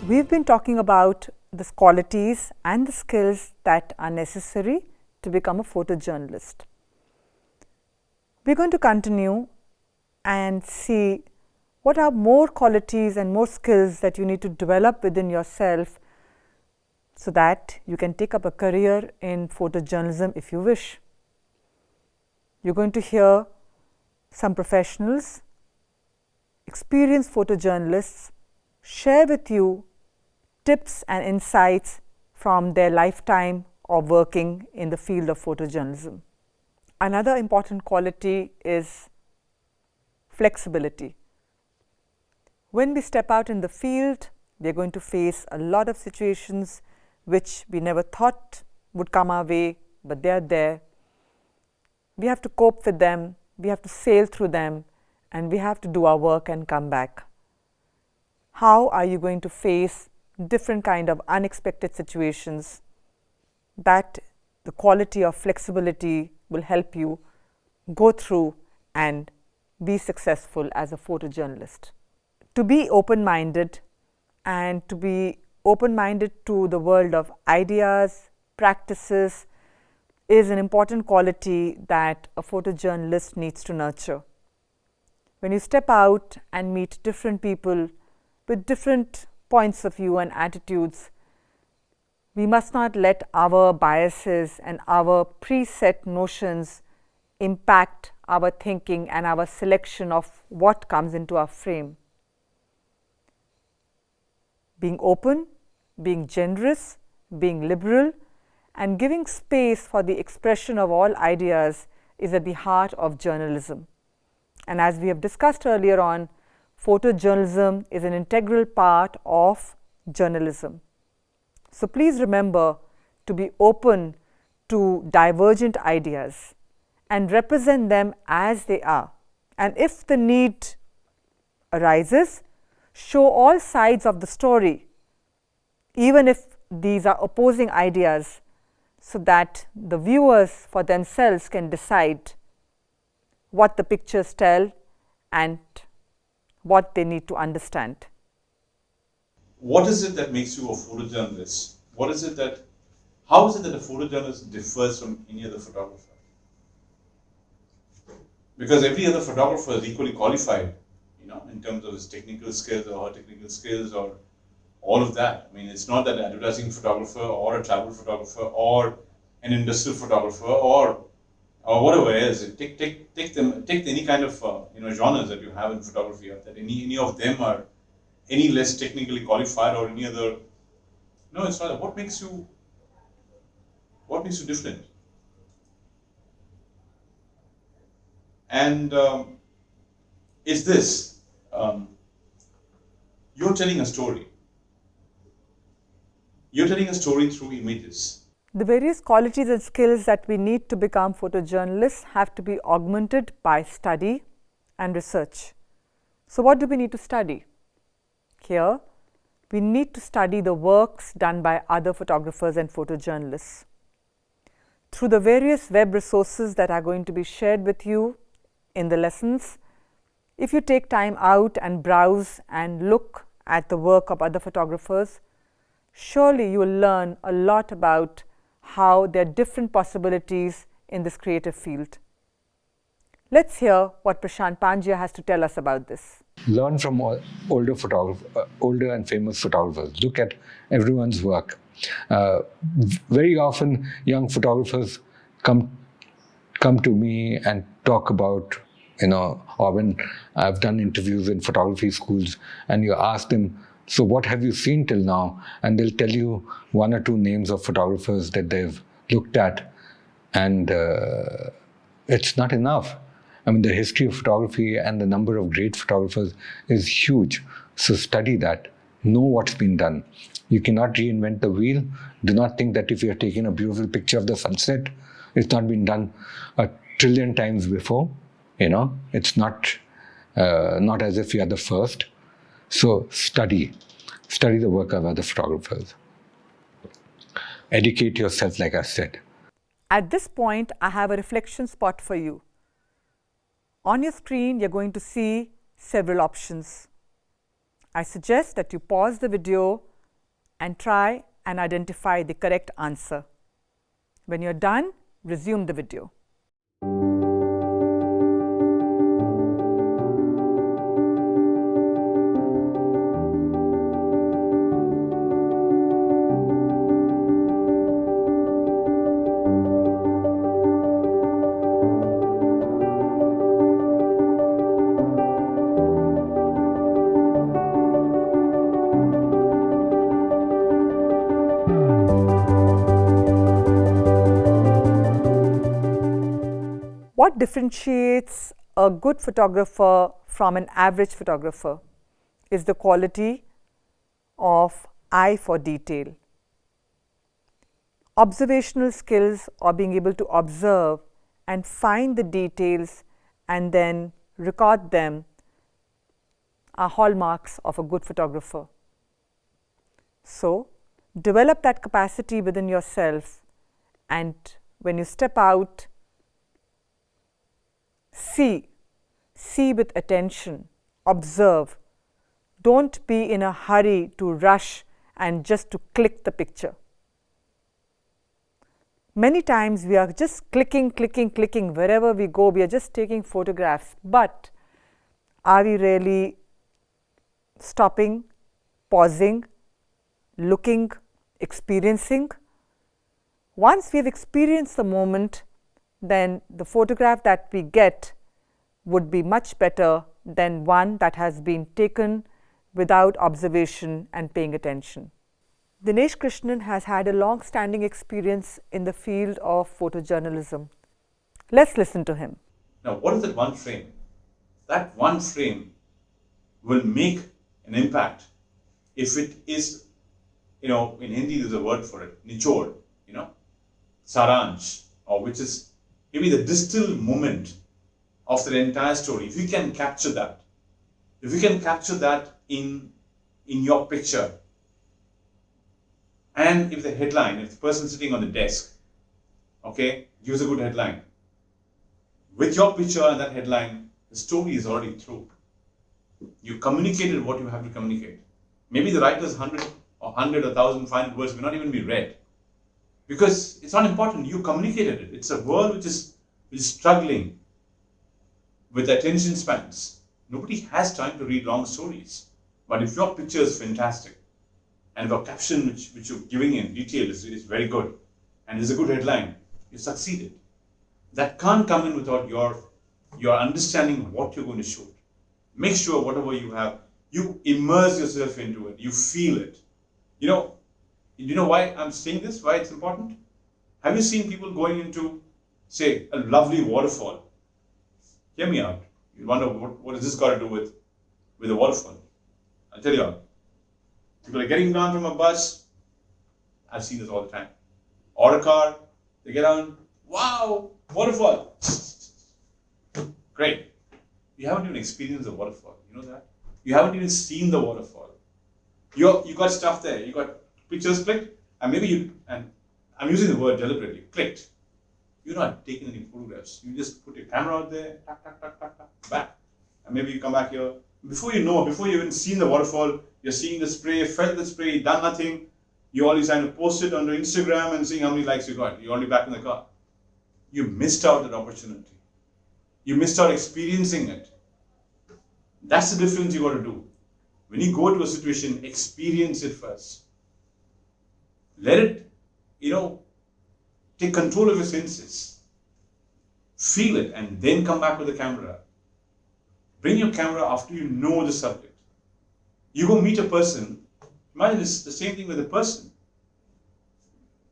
We've been talking about the qualities and the skills that are necessary to become a photojournalist. We're going to continue and see what are more qualities and more skills that you need to develop within yourself so that you can take up a career in photojournalism if you wish. You're going to hear some professionals, experienced photojournalists, share with you tips and insights from their lifetime of working in the field of photojournalism. Another important quality is flexibility. When we step out in the field, we are going to face a lot of situations which we never thought would come our way, but they are there. We have to cope with them, we have to sail through them, and we have to do our work and come back. How are you going to face different kind of unexpected situations? That the quality of flexibility will help you go through and be successful as a photojournalist. To be open-minded and to be open-minded to the world of ideas, practices is an important quality that a photojournalist needs to nurture. When you step out and meet different people with different points of view and attitudes, we must not let our biases and our preset notions impact our thinking and our selection of what comes into our frame. Being open, being generous, being liberal, and giving space for the expression of all ideas is at the heart of journalism. And as we have discussed earlier on, photojournalism is an integral part of journalism. So please remember to be open to divergent ideas and represent them as they are. And if the need arises, show all sides of the story, even if these are opposing ideas, so that the viewers for themselves can decide what the pictures tell and what they need to understand. What is it that makes you a photojournalist? How is it that a photojournalist differs from any other photographer? Because every other photographer is equally qualified, in terms of his technical skills or her technical skills or all of that. I mean, it's not that an advertising photographer or a travel photographer or an industrial photographer or whatever it is. Take any kind of genres that you have in photography, that any of them are any less technically qualified or any other. No, it's not. What makes you different? And is this you're telling a story. You're telling a story through images. The various qualities and skills that we need to become photojournalists have to be augmented by study and research. So what do we need to study? Here, we need to study the works done by other photographers and photojournalists. Through the various web resources that are going to be shared with you in the lessons, if you take time out and browse and look at the work of other photographers, surely you will learn a lot about how there are different possibilities in this creative field. Let's hear what Prashant Pandya has to tell us about this. Learn from older and famous photographers. Look at everyone's work. Very often, young photographers come to me and talk about, or when I've done interviews in photography schools, and you ask them, so what have you seen till now? And they'll tell you one or two names of photographers that they've looked at, and it's not enough. I mean, the history of photography and the number of great photographers is huge. So study that. Know what's been done. You cannot reinvent the wheel. Do not think that if you are taking a beautiful picture of the sunset, it's not been done a trillion times before. It's not as if you are the first. So study the work of other photographers. Educate yourself, like I said. At this point, I have a reflection spot for you. On your screen, you're going to see several options. I suggest that you pause the video, and try and identify the correct answer. When you're done, resume the video. What differentiates a good photographer from an average photographer is the quality of eye for detail. Observational skills, or being able to observe and find the details and then record them, are hallmarks of a good photographer. So, develop that capacity within yourself, and when you step out, see with attention, observe. Don't be in a hurry to rush and just to click the picture. Many times we are just clicking, wherever we go, we are just taking photographs, but are we really stopping, pausing, looking, experiencing? Once we have experienced the moment, then the photograph that we get would be much better than one that has been taken without observation and paying attention. Dinesh Krishnan has had a long-standing experience in the field of photojournalism. Let's listen to him. Now, what is that one frame? That one frame will make an impact if it is, in Hindi there's a word for it, nichod, saransh, or which is maybe the distal moment of the entire story. If you can capture that, in your picture, and if the person sitting on the desk, gives a good headline, with your picture and that headline, the story is already through. You communicated what you have to communicate. Maybe the writer's 100 or 1,500 words may not even be read, because it's not important. You communicated it. It's a world which is struggling with attention spans. Nobody has time to read long stories. But if your picture is fantastic, and your caption which you're giving in detail is very good, and is a good headline, you succeeded. That can't come in without your understanding what you're going to shoot. Make sure whatever you have, you immerse yourself into it. You feel it. You know why I'm saying this? Why it's important? Have you seen people going into, say, a lovely waterfall? Hear me out. You wonder what has this got to do with a waterfall? I'll tell you how. People are getting down from a bus. I've seen this all the time. Or a car. They get on. Wow, waterfall. Great. You haven't even experienced the waterfall. You know that? You haven't even seen the waterfall. You got stuff there. You got pictures clicked, and maybe and I'm using the word deliberately, clicked. You're not taking any photographs. You just put your camera out there, back. And maybe you come back here. Before you've even seen the waterfall, you're seeing the spray, felt the spray, done nothing. You're already trying to post it on Instagram and seeing how many likes you got. You're already back in the car. You missed out that opportunity. You missed out experiencing it. That's the difference you got to do. When you go to a situation, experience it first. Let it, take control of your senses. Feel it and then come back with the camera. Bring your camera after you know the subject. You go meet a person. Imagine it's the same thing with a person.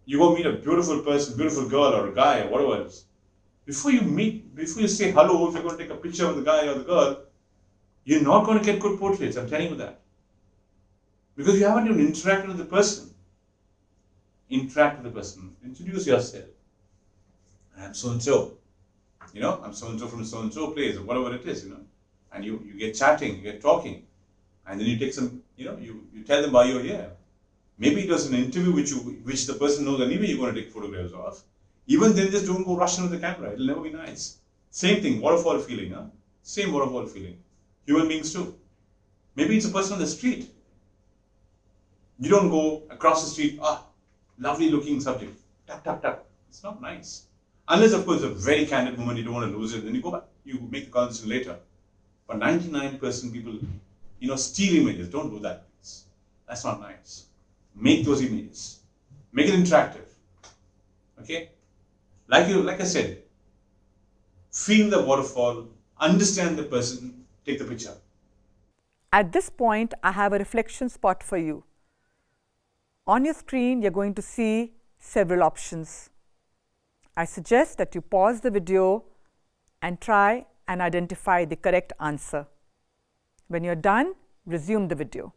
You go meet a beautiful person, beautiful girl or a guy or whatever it is. Before you say hello, if you're going to take a picture of the guy or the girl, you're not going to get good portraits, I'm telling you that. Because you haven't even interacted with the person. Interact with the person. Introduce yourself. I'm so-and-so. I'm so-and-so from so-and-so place or whatever it is, And you get chatting, you get talking. And then you take some, you tell them why you're here. Maybe it was an interview which the person knows anyway you're going to take photographs of. Even then, just don't go rushing with the camera. It'll never be nice. Same thing, waterfall feeling, Same waterfall feeling. Human beings too. Maybe it's a person on the street. You don't go across the street, lovely looking subject, tap, tap, tap. It's not nice. Unless, of course, a very candid moment, you don't want to lose it, then you go back, you make the conversation later. But 99% people, steal images. Don't do that, please. That's not nice. Make those images. Make it interactive. Okay? Like I said, feel the waterfall, understand the person, take the picture. At this point, I have a reflection spot for you. On your screen, you're going to see several options. I suggest that you pause the video and try and identify the correct answer. When you're done, resume the video.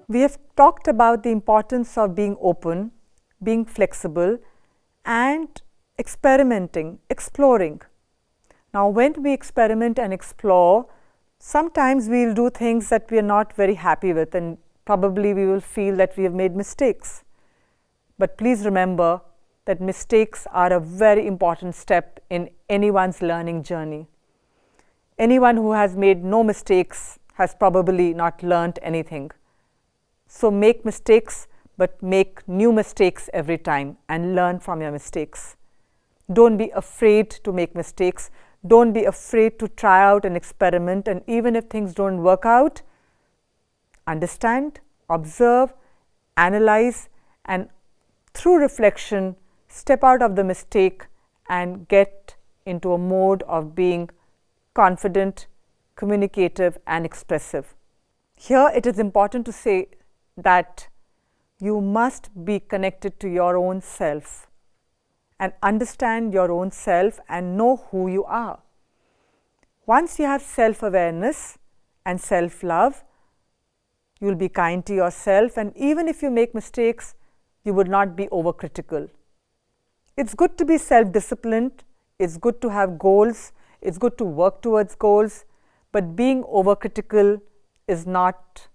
We have talked about the importance of being open, being flexible, and experimenting, exploring. Now, when we experiment and explore, sometimes we'll do things that we are not very happy with, and probably we will feel that we have made mistakes. But please remember that mistakes are a very important step in anyone's learning journey. Anyone who has made no mistakes has probably not learnt anything. So make mistakes, but make new mistakes every time and learn from your mistakes. Don't be afraid to make mistakes. Don't be afraid to try out and experiment, and even if things don't work out, understand, observe, analyze, and through reflection, step out of the mistake and get into a mode of being confident, communicative, and expressive. Here it is important to say that you must be connected to your own self and understand your own self and know who you are. Once you have self-awareness and self-love, you will be kind to yourself, and even if you make mistakes, you would not be overcritical. It's good to be self-disciplined, it's good to have goals, it's good to work towards goals, but being overcritical is not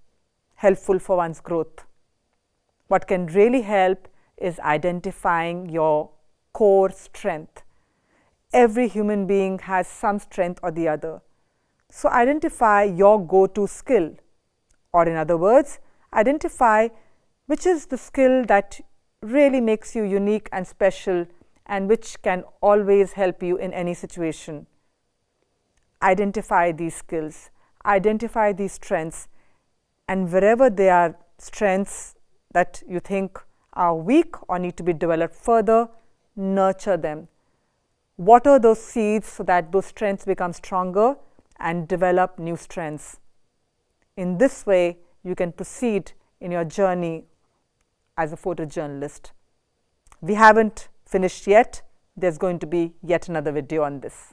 helpful for one's growth. What can really help is identifying your core strength. Every human being has some strength or the other. So identify your go-to skill, or in other words, identify which is the skill that really makes you unique and special and which can always help you in any situation. Identify these skills, identify these strengths, and wherever there are strengths that you think are weak or need to be developed further, nurture them. Water those seeds so that those strengths become stronger and develop new strengths. In this way, you can proceed in your journey as a photojournalist. We haven't finished yet. There's going to be yet another video on this.